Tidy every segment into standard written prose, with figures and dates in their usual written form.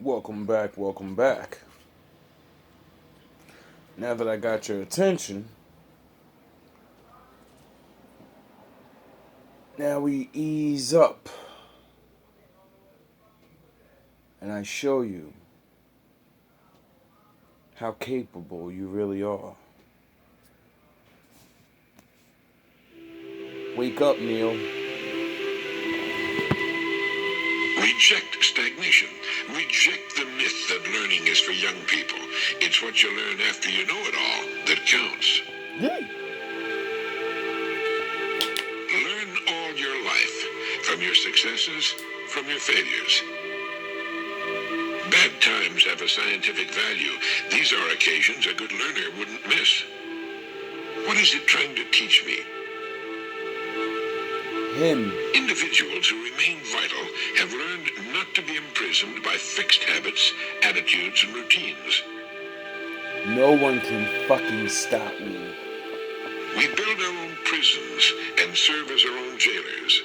Welcome back, welcome back. Now that I got your attention, now we ease up and I show you how capable you really are. Wake up, Neil. Reject stagnation. Reject the myth that learning is for young people. It's what you learn after you know it all that counts. Yay! Learn all your life, from your successes, from your failures. Bad times have a scientific value. These are occasions a good learner wouldn't miss. What is it trying to teach me? Him. Individuals who remain vital have learned not to be imprisoned by fixed habits, attitudes, and routines. No one can fucking stop me. We build our own prisons and serve as our own jailers.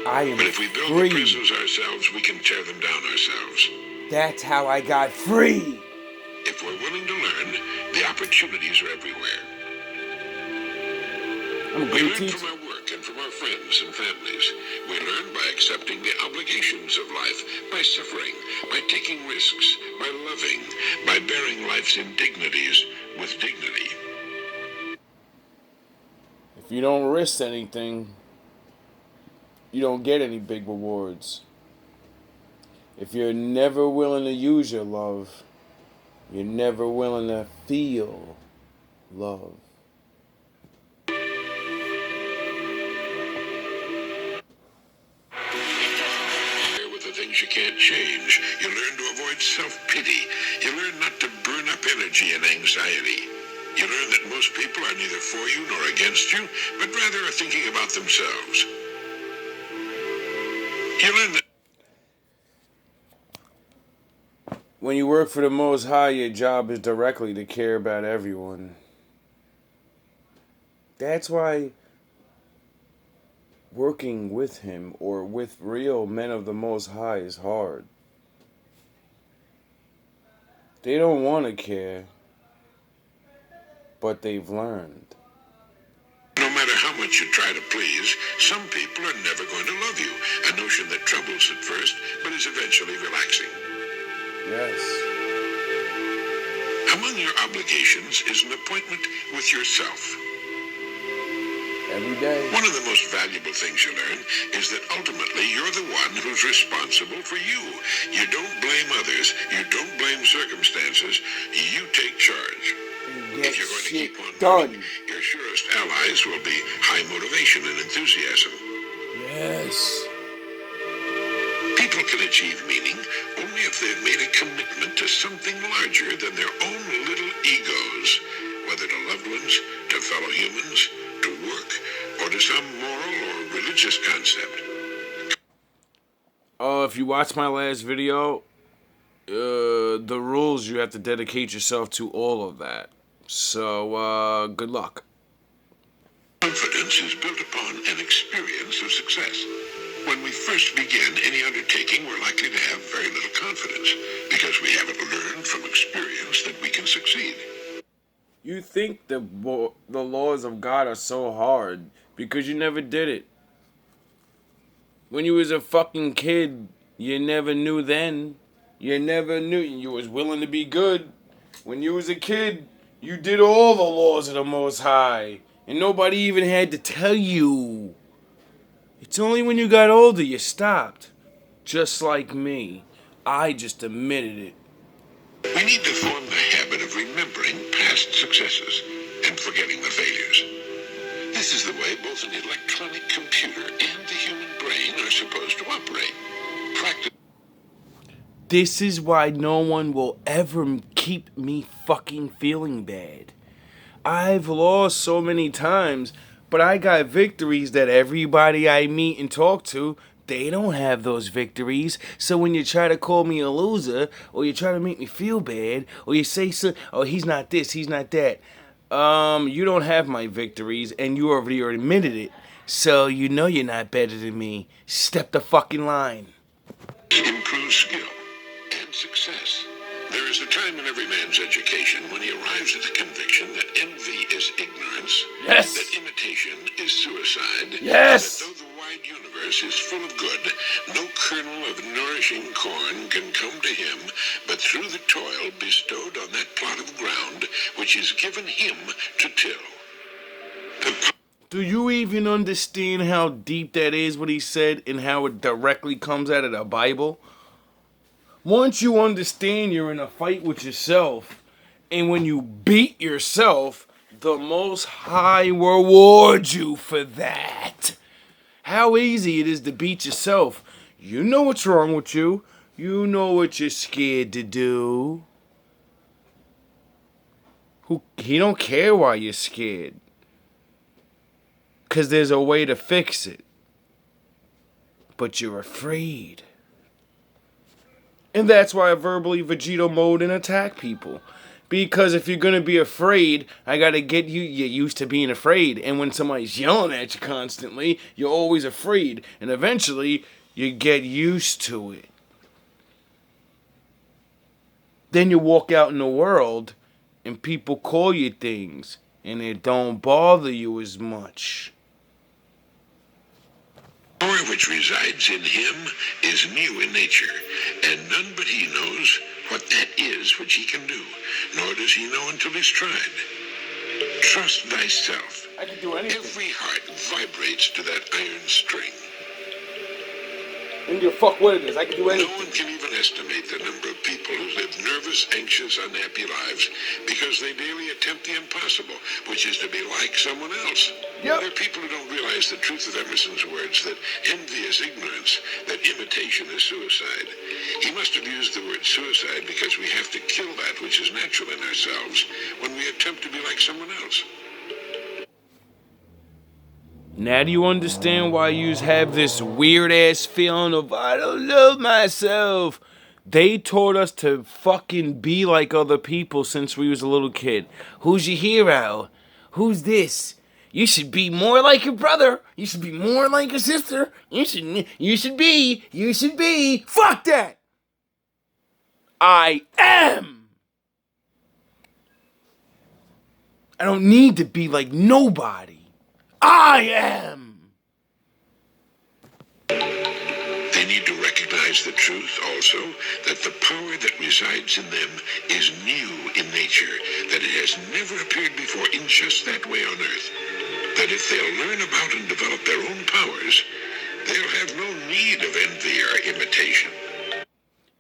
I am But if we build free. the prisons ourselves, we can tear them down ourselves. That's how I got free. If we're willing to learn, the opportunities are everywhere. I'm a We great learn teacher. from our work and from our friends and families. We learn by accepting the obligations of life, by suffering, by taking risks, by loving, by bearing life's indignities with dignity. If you don't risk anything, you don't get any big rewards. If you're never willing to use your love, you're never willing to feel love. With the things you can't change, you learn to avoid self-pity. You learn not to burn up energy and anxiety. You learn that most people are neither for you nor against you, but rather are thinking about themselves. You learn that When you work for the Most High, your job is directly to care about everyone. That's why working with him or with real men of the Most High is hard. They don't want to care, but they've learned. no matter how much you try to please, some people are never going to love you. A notion that troubles at first, but is eventually relaxing. Yes. Among your obligations is an appointment with yourself. Every day. One of the most valuable things you learn is that ultimately you're the one who's responsible for you. You don't blame others. You don't blame circumstances. You take charge. If you're going to keep on done. learning, your surest allies will be high motivation and enthusiasm. Yes. People can achieve meaning only if they've made a commitment to something larger than their own little egos, whether to loved ones, to fellow humans, to work, or to some moral or religious concept. If you watch my last video, the rules, you have to dedicate yourself to all of that. So, good luck. Confidence is built upon an experience of success. When we first begin any undertaking, we're likely to have very little confidence because we haven't learned from experience that we can succeed. You think the laws of God are so hard because you never did it. When you was a fucking kid, you never knew then. You never knew. You was willing to be good. When you was a kid, you did all the laws of the Most High. And nobody even had to tell you. It's only when you got older you stopped. Just like me. I just admitted it. We need to form the habit of remembering past successes and forgetting the failures. This is the way both an electronic computer and the human brain are supposed to operate. Practice. This is why no one will ever keep me fucking feeling bad. I've lost so many times, but I got victories that everybody I meet and talk to, they don't have those victories. So when you try to call me a loser, or you try to make me feel bad, or you say, oh, he's not this, he's not that, you don't have my victories, and you already admitted it. So you know you're not better than me. Step the fucking line. Improve skill and success. There is a time in every man's education when he arrives at the conviction that envy is ignorance, Yes. that imitation is suicide, Yes. that though the wide universe is full of good, no kernel of nourishing corn can come to him but through the toil bestowed on that plot of ground which is given him to till. Do you even understand how deep that is, what he said, and how it directly comes out of the Bible? Once you understand you're in a fight with yourself, and when you beat yourself, the Most High rewards you for that. How easy it is to beat yourself. You know what's wrong with you. You know what you're scared to do. He don't care why you're scared. Because there's a way to fix it. But you're afraid. And that's why I verbally Vegito mode and attack people. Because if you're going to be afraid, I got to get you used to being afraid. And when somebody's yelling at you constantly, you're always afraid. And eventually, you get used to it. Then you walk out in the world, and people call you things. And it don't bother you as much. The power which resides in him is new in nature, and none but he knows what that is which he can do, nor does he know until he's tried. Trust thyself. I can do anything. Every heart vibrates to that iron string. I don't give a fuck what it is. I can do No anything. one can even estimate the number of people who live nervous, anxious, unhappy lives because they daily attempt the impossible, which is to be like someone else. Yep. There are people who don't realize the truth of Emerson's words that envy is ignorance, that imitation is suicide. He must have used the word suicide because we have to kill that which is natural in ourselves when we attempt to be like someone else. Now do you understand why you have this weird-ass feeling of, I don't love myself? They taught us to fucking be like other people since we was a little kid. Who's your hero? Who's this? You should be more like your brother. You should be more like your sister. You should be. Fuck that! I am! I don't need to be like nobody. I am! They need to recognize the truth also that the power that resides in them is new in nature, that it has never appeared before in just that way on earth. That if they'll learn about and develop their own powers, they'll have no need of envy or imitation.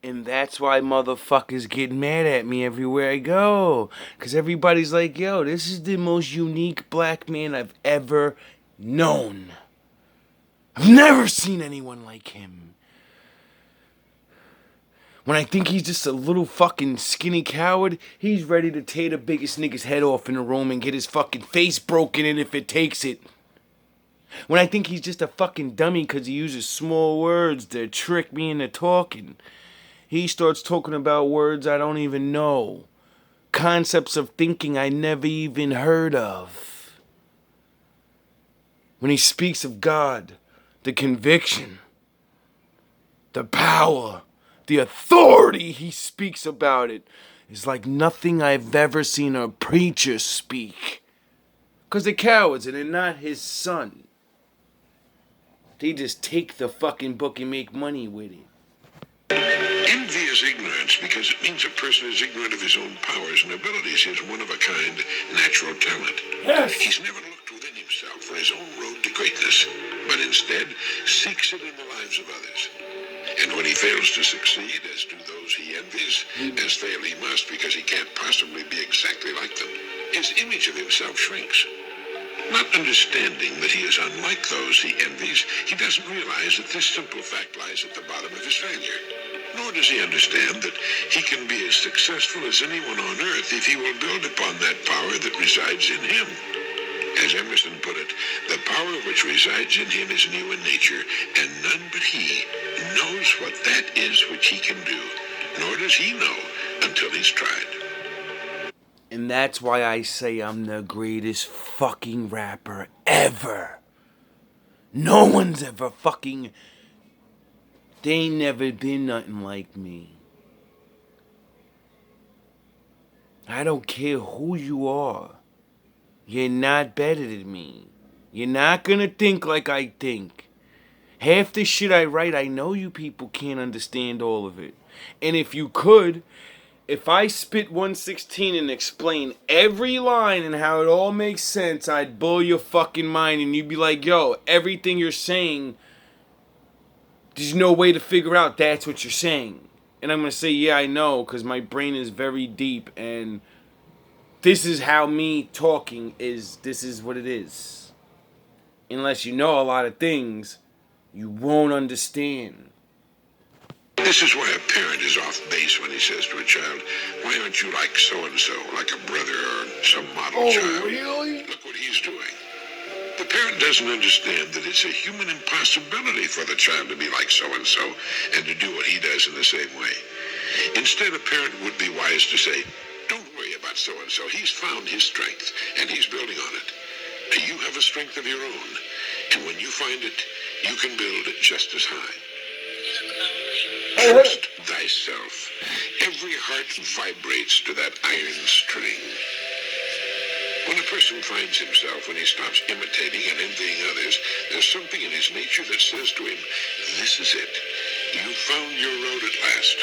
And that's why motherfuckers get mad at me everywhere I go. Because everybody's like, yo, this is the most unique black man I've ever known. I've never seen anyone like him. When I think he's just a little fucking skinny coward, he's ready to tear the biggest nigga's head off in the room and get his fucking face broken in if it takes it. When I think he's just a fucking dummy because he uses small words to trick me into talking, he starts talking about words I don't even know. Concepts of thinking I never even heard of. When he speaks of God, the conviction, the power, the authority he speaks about it is like nothing I've ever seen a preacher speak. Because they're cowards and they're not his son. They just take the fucking book and make money with it. Envy is ignorance because it means a person is ignorant of his own powers and abilities, his one-of-a-kind natural talent. Yes. He's never looked within himself for his own road to greatness, but instead seeks it in the lives of others. And when he fails to succeed, as do those he envies, as fail he must because he can't possibly be exactly like them, his image of himself shrinks. Not understanding that he is unlike those he envies, he doesn't realize that this simple fact lies at the bottom of his failure. Nor does he understand that he can be as successful as anyone on earth if he will build upon that power that resides in him. As Emerson put it, the power which resides in him is new in nature, and none but he knows what that is which he can do. Nor does he know until he's tried. And that's why I say I'm the greatest fucking rapper ever. No one's ever fucking... They ain't never been nothing like me. I don't care who you are. You're not better than me. You're not gonna think like I think. Half the shit I write, I know you people can't understand all of it. And if you could, if I spit 116 and explain every line and how it all makes sense, I'd blow your fucking mind and you'd be like, yo, everything you're saying, there's no way to figure out that's what you're saying. And I'm gonna say, yeah, I know, because my brain is very deep and this is how me talking is, this is what it is. Unless you know a lot of things, you won't understand. This is why a parent is off base when he says to a child, why aren't you like so-and-so, like a brother or some model child? Really? Look what he's doing. The parent doesn't understand that it's a human impossibility for the child to be like so-and-so and to do what he does in the same way. Instead, a parent would be wise to say, don't worry about so-and-so. He's found his strength, and he's building on it. You have a strength of your own, and when you find it, you can build it just as high. Trust thyself. Every heart vibrates to that iron string. When a person finds himself, when he stops imitating and envying others, there's something in his nature that says to him, this is it. You found your road at last.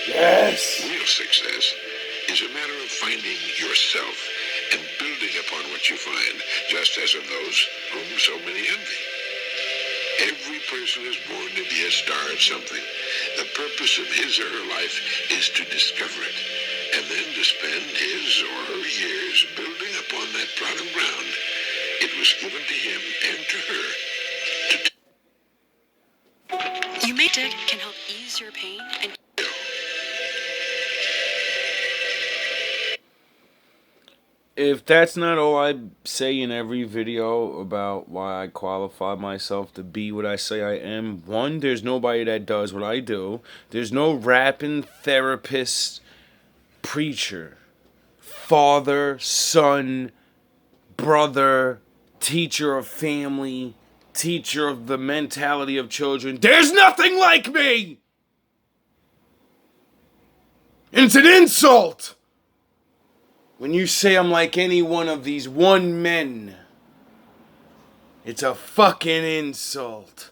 Yes. Real success is a matter of finding yourself and building upon what you find, just as of those whom so many envy. Every person is born to be a star of something. The purpose of his or her life is to discover it, and then to spend his or her years building upon that plot of ground. It was given to him and to her to You may dig can help ease your pain and If that's not all I say in every video about why I qualify myself to be what I say I am, one, there's nobody that does what I do. There's no rapping therapist, preacher, father, son, brother, teacher of family, teacher of the mentality of children. There's nothing like me! And it's an insult! When you say I'm like any one of these one men, it's a fucking insult.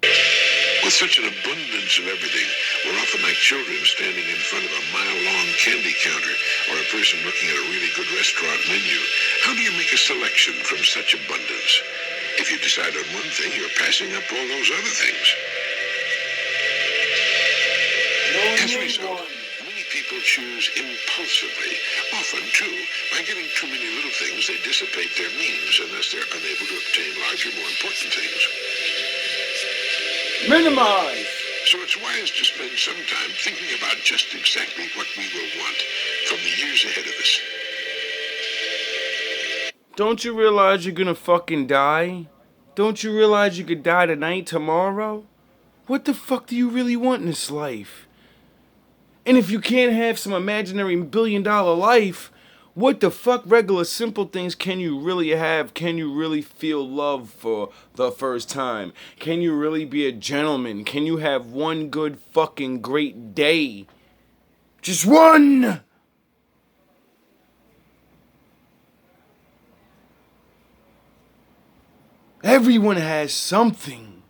With such an abundance of everything, we're often like children standing in front of a mile-long candy counter or a person looking at a really good restaurant menu. How do you make a selection from such abundance? If you decide on one thing, you're passing up all those other things. As a result, many people choose impulsively. Often, too, by getting too many little things, they dissipate their means, and thus they're unable to obtain larger, more important things. Minimize! So it's wise to spend some time thinking about just exactly what we will want from the years ahead of us. Don't you realize you're gonna fucking die? Don't you realize you could die tonight, tomorrow? What the fuck do you really want in this life? And if you can't have some imaginary billion-dollar life, what the fuck regular simple things can you really have? Can you really feel love for the first time? Can you really be a gentleman? Can you have one good fucking great day? Just one! Everyone has something.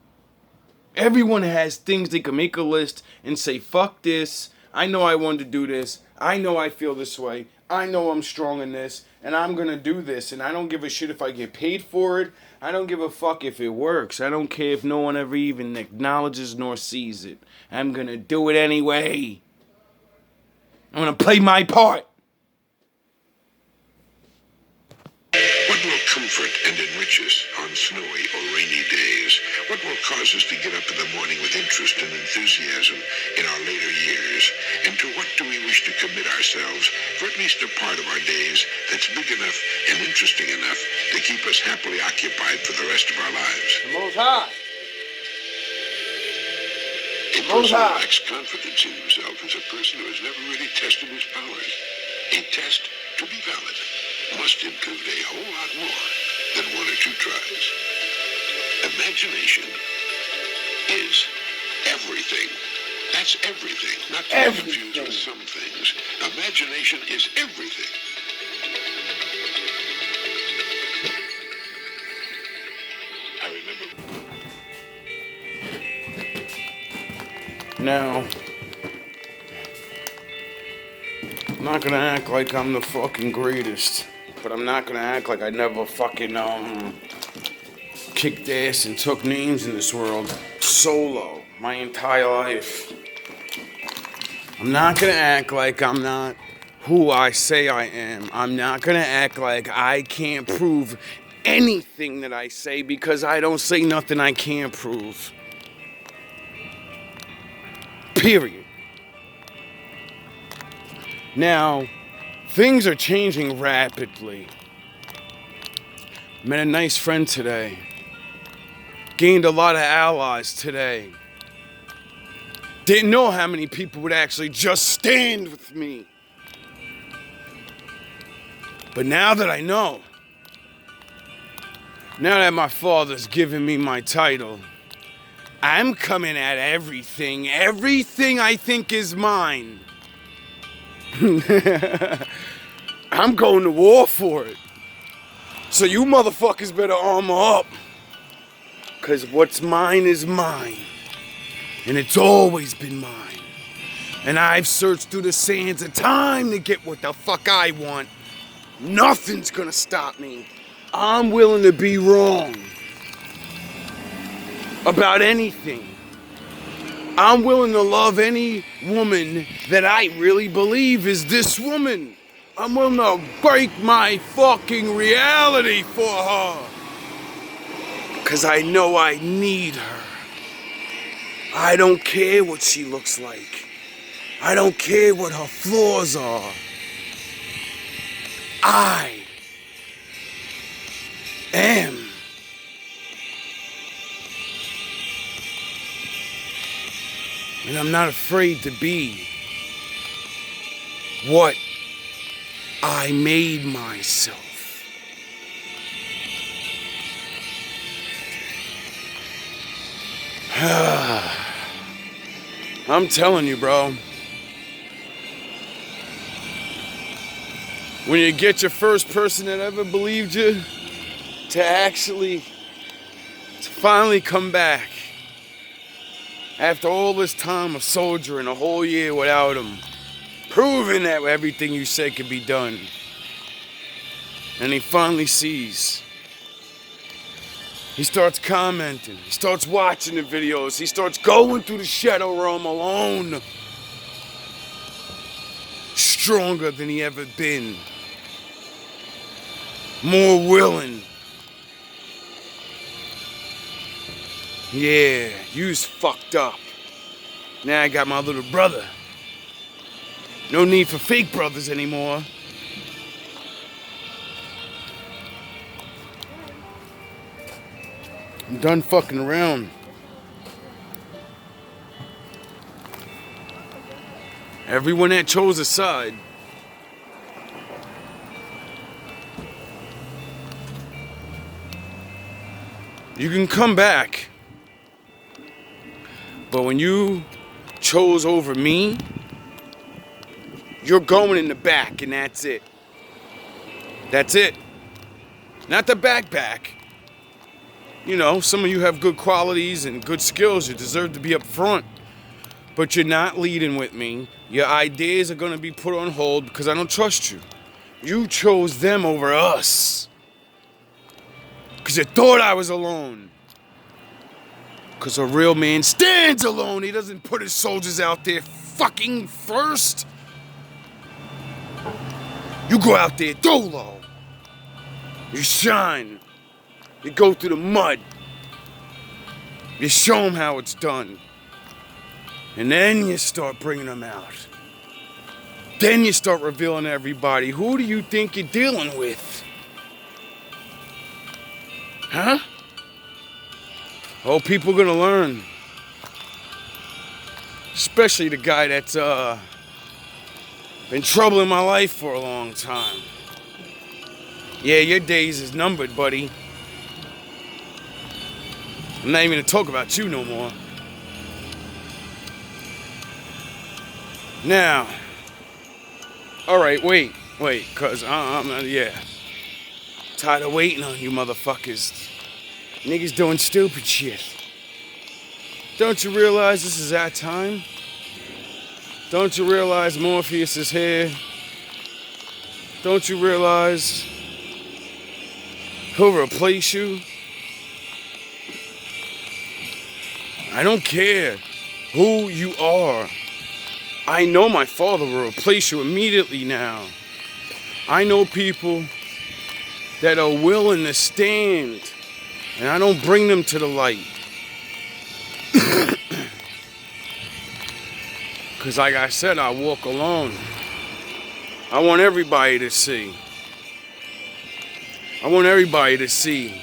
Everyone has things they can make a list and say, fuck this. I know I wanted to do this. I know I feel this way. I know I'm strong in this. And I'm going to do this. And I don't give a shit if I get paid for it. I don't give a fuck if it works. I don't care if no one ever even acknowledges nor sees it. I'm going to do it anyway. I'm going to play my part. What will comfort and enrich us on snowy or rainy days? What will cause us to get up in the morning with interest and enthusiasm in our later years? And to what do we wish to commit ourselves for at least a part of our days that's big enough and interesting enough to keep us happily occupied for the rest of our lives? The Most High. A person who lacks confidence in himself is a person who has never really tested his powers. A test, to be valid, must include a whole lot more than one or two tries. Imagination is everything. That's everything, not to be confused with some things. Imagination is everything. I remember. Now, I'm not gonna act like I'm the fucking greatest, but I'm not gonna act like I never fucking, kicked ass and took names in this world solo my entire life. I'm not gonna act like I'm not who I say I am. I'm not gonna act like I can't prove anything that I say because I don't say nothing I can't prove. Period. Now, things are changing rapidly. Met a nice friend today. Gained a lot of allies today. Didn't know how many people would actually just stand with me. But now that I know, now that my father's given me my title, I'm coming at everything I think is mine. I'm going to war for it. So you motherfuckers better armor up. Cause what's mine is mine. And it's always been mine. And I've searched through the sands of time to get what the fuck I want. Nothing's gonna stop me. I'm willing to be wrong about anything. I'm willing to love any woman that I really believe is this woman. I'm willing to break my fucking reality for her. Cause I know I need her. I don't care what she looks like. I don't care what her flaws are. I am. And I'm not afraid to be what I made myself. I'm telling you, bro. When you get your first person that ever believed you to finally come back after all this time of soldiering a whole year without him, proving that everything you said could be done, and he finally sees. He starts commenting, he starts watching the videos, he starts going through the shadow realm alone. Stronger than he ever been. More willing. Yeah, you's fucked up. Now I got my little brother. No need for fake brothers anymore. I'm done fucking around. Everyone that chose a side, you can come back. But when you chose over me, you're going in the back and that's it. That's it. Not the back. You know, some of you have good qualities and good skills. You deserve to be up front. But you're not leading with me. Your ideas are going to be put on hold because I don't trust you. You chose them over us. Because you thought I was alone. Because a real man stands alone. He doesn't put his soldiers out there fucking first. You go out there dolo. You shine. You go through the mud. You show them how it's done. And then you start bringing them out. Then you start revealing to everybody, who do you think you're dealing with? Huh? Oh, people are gonna learn. Especially the guy that's been troubling my life for a long time. Yeah, your days is numbered, buddy. I'm not even gonna talk about you no more. Now, alright, wait, cause yeah. Tired of waiting on you motherfuckers. Niggas doing stupid shit. Don't you realize this is our time? Don't you realize Morpheus is here? Don't you realize he'll replace you? I don't care who you are. I know my father will replace you immediately now. I know people that are willing to stand, and I don't bring them to the light. Because like I said, I walk alone. I want everybody to see. I want everybody to see.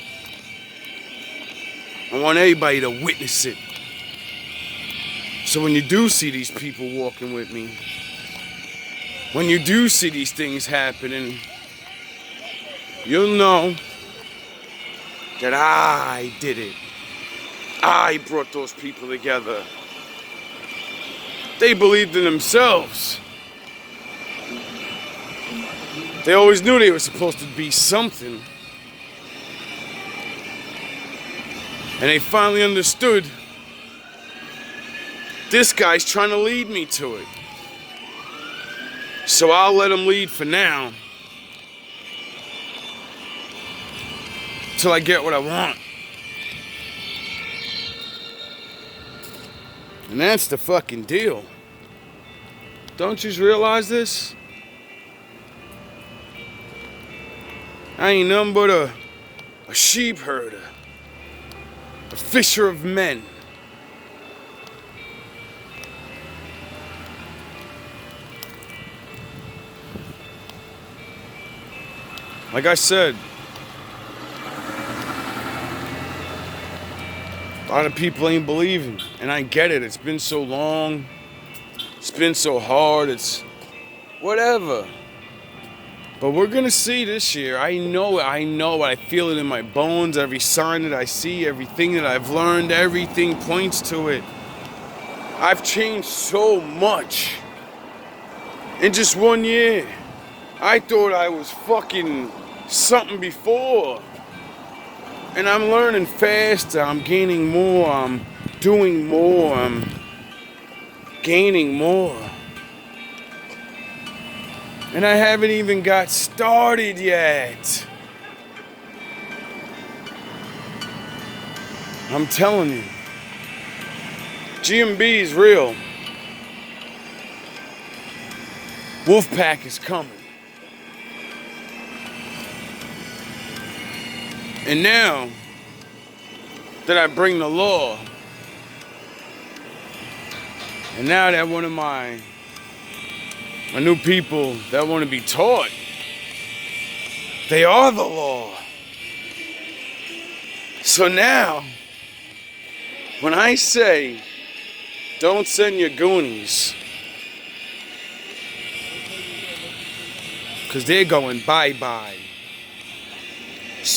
I want everybody to witness it. So when you do see these people walking with me, when you do see these things happening, you'll know that I did it. I brought those people together. They believed in themselves. They always knew they were supposed to be something. And they finally understood this guy's trying to lead me to it. So I'll let him lead for now. Till I get what I want. And that's the fucking deal. Don't you realize this? I ain't nothing but a sheep herder. A fisher of men. Like I said, a lot of people ain't believing, and I get it. It's been so long. It's been so hard. It's whatever. But we're gonna see this year. I know it. I feel it in my bones. Every sign that I see, everything that I've learned, everything points to it. I've changed so much in just 1 year. I thought I was fucking something before. And I'm learning faster, I'm gaining more, I'm doing more, I'm gaining more. And I haven't even got started yet. I'm telling you, GMB is real. Wolfpack is coming. And now that I bring the law, and now that one of my new people that want to be taught, they are the law. So now, when I say, don't send your goonies, because they're going bye-bye.